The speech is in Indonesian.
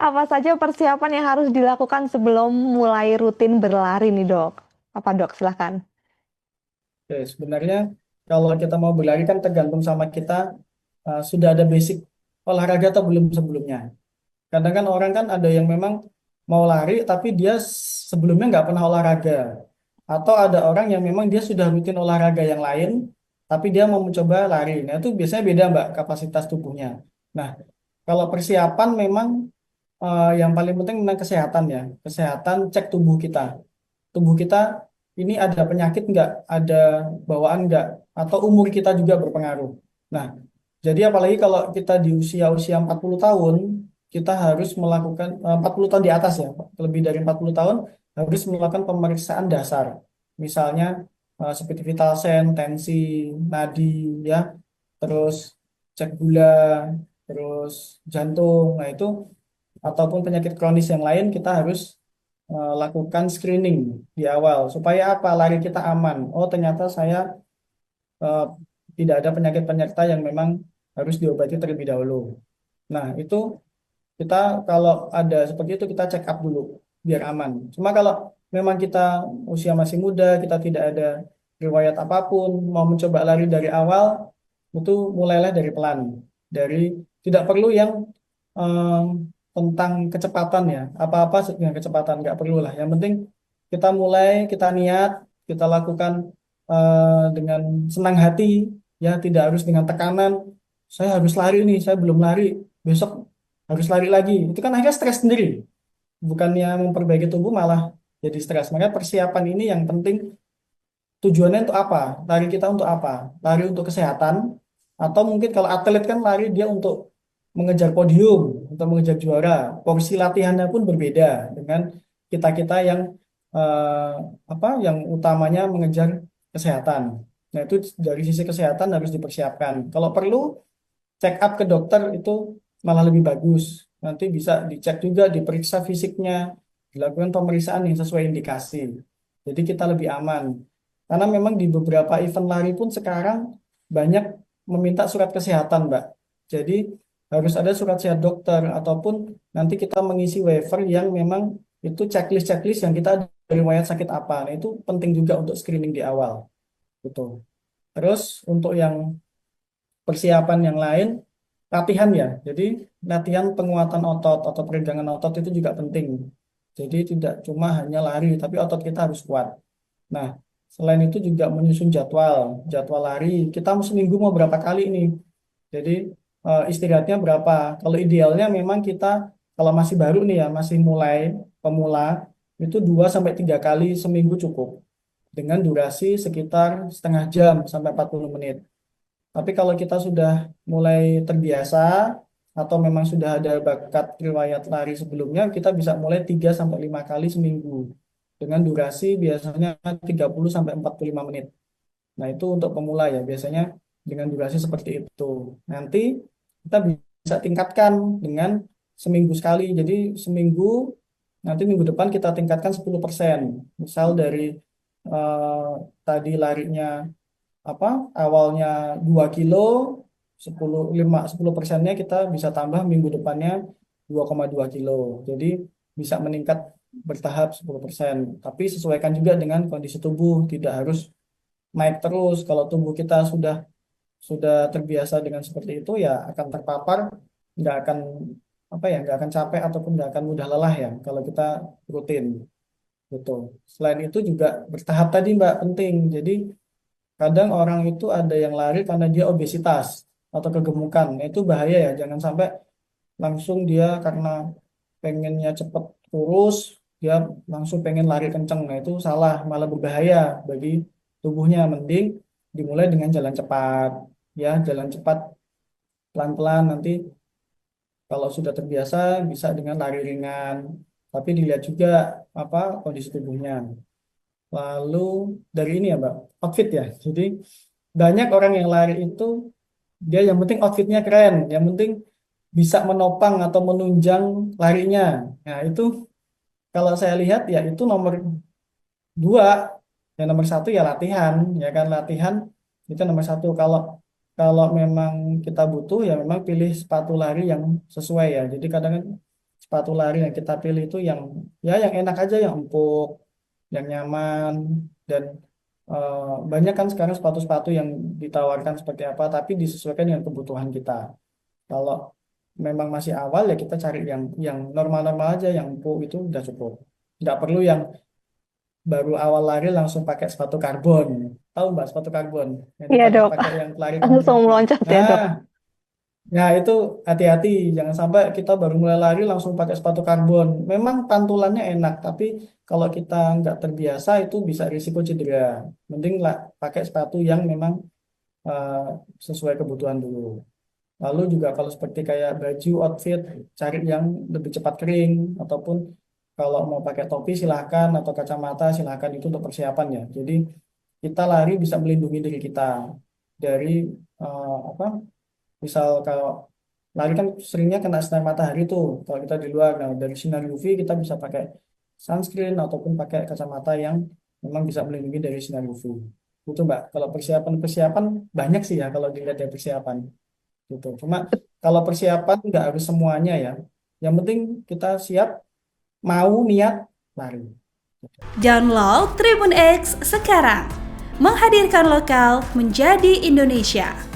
Apa saja persiapan yang harus dilakukan sebelum mulai rutin berlari nih dok? Apa dok, silahkan. Oke, sebenarnya kalau kita mau berlari kan tergantung sama kita sudah ada basic olahraga atau belum sebelumnya. Kadang kan orang kan ada yang memang mau lari tapi dia sebelumnya nggak pernah olahraga. Atau ada orang yang memang dia sudah rutin olahraga yang lain tapi dia mau mencoba lari. Nah itu biasanya beda Mbak kapasitas tubuhnya. Nah kalau persiapan memang yang paling penting memang kesehatan ya. Kesehatan cek tubuh kita. Tubuh kita ini ada penyakit nggak, ada bawaan nggak, atau umur kita juga berpengaruh. Nah, jadi apalagi kalau kita di usia-usia 40 tahun, kita harus melakukan 40 tahun di atas ya, lebih dari 40 tahun harus melakukan pemeriksaan dasar. Misalnya seperti vital sign, tensi, nadi ya, terus cek gula, terus jantung. Nah, itu ataupun penyakit kronis yang lain kita harus lakukan screening di awal supaya apa lari kita aman. Oh ternyata saya eh, tidak ada penyakit penyerta yang memang harus diobati terlebih dahulu. Nah itu kita kalau ada seperti itu kita check up dulu biar aman. Cuma kalau memang kita usia masih muda, kita tidak ada riwayat apapun, mau mencoba lari dari awal, itu mulailah dari pelan. Dari tidak perlu yang em, tentang kecepatan ya, apa-apa dengan kecepatan nggak perlu lah. Yang penting kita mulai, kita niat, kita lakukan dengan senang hati, ya tidak harus dengan tekanan. Saya harus lari nih, saya belum lari, besok harus lari lagi. Itu kan akhirnya stres sendiri. Bukannya memperbaiki tubuh malah jadi stres. Maka persiapan ini yang penting tujuannya untuk apa? Lari kita untuk apa? Lari untuk kesehatan atau mungkin kalau atlet kan lari dia untuk mengejar podium, untuk mengejar juara. Porsi latihannya pun berbeda dengan kita-kita yang eh, apa yang utamanya mengejar kesehatan. Nah, itu dari sisi kesehatan harus dipersiapkan. Kalau perlu check up ke dokter itu malah lebih bagus. Nanti bisa dicek juga, diperiksa fisiknya, dilakukan pemeriksaan yang sesuai indikasi. Jadi kita lebih aman. Karena memang di beberapa event lari pun sekarang banyak meminta surat kesehatan, Mbak. Jadi harus ada surat sehat dokter ataupun nanti kita mengisi waiver yang memang itu checklist-checklist yang kita ada riwayat sakit apa. Nah, itu penting juga untuk screening di awal. Betul. Terus untuk yang persiapan yang lain, latihan ya. Jadi latihan penguatan otot atau peregangan otot itu juga penting. Jadi tidak cuma hanya lari, tapi otot kita harus kuat. Nah, selain itu juga menyusun jadwal lari. Kita seminggu mau berapa kali ini. Jadi istirahatnya berapa. Kalau idealnya memang kita kalau masih baru nih ya, masih mulai pemula, itu 2 sampai 3 kali seminggu cukup. Dengan durasi sekitar setengah jam sampai 40 menit. Tapi kalau kita sudah mulai terbiasa atau memang sudah ada bakat riwayat lari sebelumnya, kita bisa mulai 3 sampai 5 kali seminggu dengan durasi biasanya 30 sampai 45 menit. Nah, itu untuk pemula ya, biasanya dengan durasi seperti itu. Nanti kita bisa tingkatkan dengan seminggu sekali. Jadi seminggu, nanti minggu depan kita tingkatkan 10%. Misal dari eh, tadi larinya apa awalnya 2 kilo 10% kita bisa tambah minggu depannya 2,2 kilo jadi bisa meningkat bertahap 10%. Tapi sesuaikan juga dengan kondisi tubuh, tidak harus naik terus. Kalau tubuh kita sudah terbiasa dengan seperti itu ya akan terpapar, nggak akan apa ya nggak akan capek ataupun nggak akan mudah lelah ya kalau kita rutin gitu. Selain itu juga bertahap tadi Mbak penting. Jadi kadang orang itu ada yang lari karena dia obesitas atau kegemukan. Nah, itu bahaya ya. Jangan sampai langsung dia karena pengennya cepet kurus, dia langsung pengen lari kenceng. Nah, itu salah, malah berbahaya bagi tubuhnya. Mending dimulai dengan jalan cepat. Ya, jalan cepat pelan-pelan nanti kalau sudah terbiasa bisa dengan lari ringan. Tapi dilihat juga apa kondisi tubuhnya. Lalu dari ini ya, Mbak, outfit ya. Jadi banyak orang yang lari itu dia yang penting outfitnya keren, yang penting bisa menopang atau menunjang larinya. Nah itu kalau saya lihat ya itu nomor dua, yang nomor satu ya latihan, ya kan latihan itu nomor satu. Kalau kalau memang kita butuh ya memang pilih sepatu lari yang sesuai ya. Jadi kadang kan sepatu lari yang kita pilih itu yang ya yang enak aja, yang empuk, yang nyaman dan banyak kan sekarang sepatu-sepatu yang ditawarkan seperti apa, tapi disesuaikan dengan kebutuhan kita. Kalau memang masih awal ya kita cari yang normal-normal aja, yang empuk itu udah cukup. Nggak perlu yang baru awal lari langsung pakai sepatu karbon. Tahu Mbak sepatu karbon? Yang Iya dok, pakai yang pelari langsung kaki. meloncat ya Nah, dok. nah itu hati-hati, jangan sampai kita baru mulai lari langsung pakai sepatu karbon. Memang pantulannya enak, tapi kalau kita nggak terbiasa itu bisa risiko cedera. Mending lah pakai sepatu yang memang eh, sesuai kebutuhan dulu. Lalu juga kalau seperti kayak baju, outfit, cari yang lebih cepat kering, ataupun kalau mau pakai topi silahkan, atau kacamata silahkan, itu untuk persiapan ya. Jadi kita lari bisa melindungi diri kita dari apa? Misal kalau lari kan seringnya kena sinar matahari tuh, kalau kita di luar. Nah, dari sinar UV kita bisa pakai sunscreen ataupun pakai kacamata yang memang bisa melindungi dari sinar UV. Itu Mbak, kalau persiapan-persiapan banyak sih ya kalau dilihat dari persiapan gitu. Cuma kalau persiapan nggak harus semuanya ya. Yang penting kita siap, mau, niat, lari. Download Tribun X sekarang. Menghadirkan lokal menjadi Indonesia.